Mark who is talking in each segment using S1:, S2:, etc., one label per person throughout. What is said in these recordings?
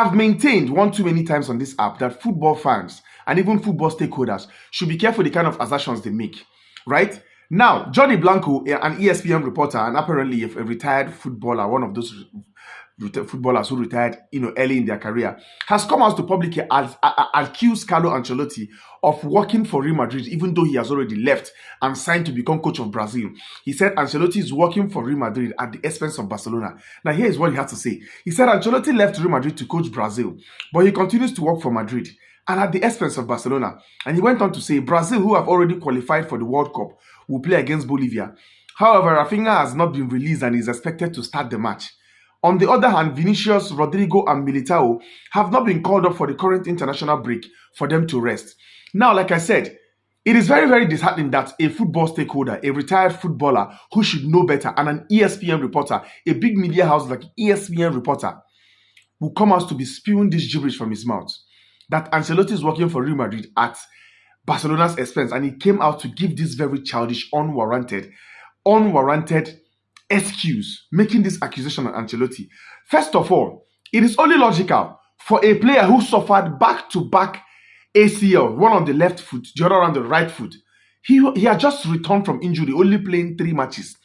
S1: I've maintained one too many times on this app that football fans and even football stakeholders should be careful the kind of assertions they make, right? Now, Johnny Blanco, an ESPN reporter and apparently a retired footballer, one of those footballers who retired, early in their career, has come out to publicly accuse Carlo Ancelotti of working for Real Madrid, even though he has already left and signed to become coach of Brazil. He said Ancelotti is working for Real Madrid at the expense of Barcelona. Now, here is what he had to say. He said Ancelotti left Real Madrid to coach Brazil, but he continues to work for Madrid and at the expense of Barcelona. And he went on to say Brazil, who have already qualified for the World Cup, will play against Bolivia. However, Rafinha has not been released and is expected to start the match. On the other hand, Vinicius, Rodrigo, and Militao have not been called up for the current international break for them to rest. Now, like I said, it is very, very disheartening that a football stakeholder, a retired footballer who should know better, and an ESPN reporter, a big media house like ESPN reporter, will come out to be spewing this gibberish from his mouth. That Ancelotti is working for Real Madrid at Barcelona's expense, and he came out to give this very childish, unwarranted excuse, making this accusation on Ancelotti. First of all, it is only logical for a player who suffered back-to-back ACL, one on the left foot, the other on the right foot. He had just returned from injury, only playing 3 matches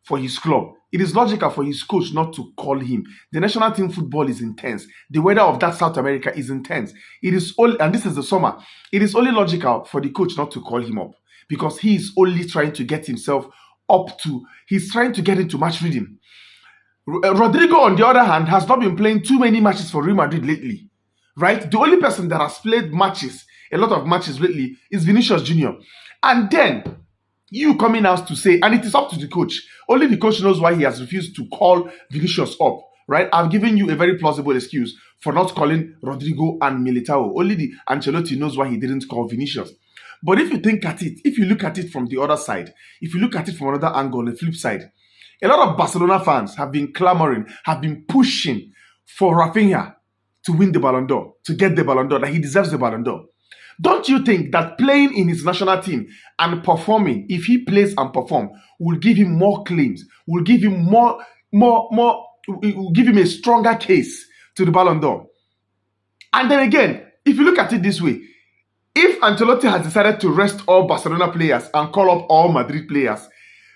S1: for his club. It is logical for his coach not to call him. The national team football is intense. The weather of that South America is intense. And this is the summer. It is only logical for the coach not to call him up because he is only trying to get himself he's trying to get into match rhythm. Rodrigo, on the other hand, has not been playing too many matches for Real Madrid lately, right? The only person that has played a lot of matches lately, is Vinicius Jr. And then you coming out to say, and it is up to the coach. Only the coach knows why he has refused to call Vinicius up, right? I've given you a very plausible excuse for not calling Rodrigo and Militao. Only the Ancelotti knows why he didn't call Vinicius. But if you look at it from the other side, if you look at it from another angle, the flip side, a lot of Barcelona fans have been clamoring, have been pushing for Rafinha to win the Ballon d'Or, to get the Ballon d'Or, that he deserves the Ballon d'Or. Don't you think that playing in his national team and performing, if he plays and perform, will give him more claims, will give him will give him a stronger case to the Ballon d'Or? And then again, if you look at it this way, if Ancelotti has decided to rest all Barcelona players and call up all Madrid players,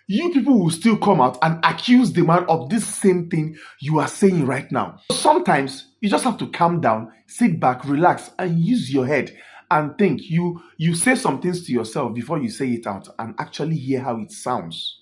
S1: you people will still come out and accuse the man of this same thing you are saying right now. Sometimes you just have to calm down, sit back, relax, and use your head and think. You say some things to yourself before you say it out and actually hear how it sounds.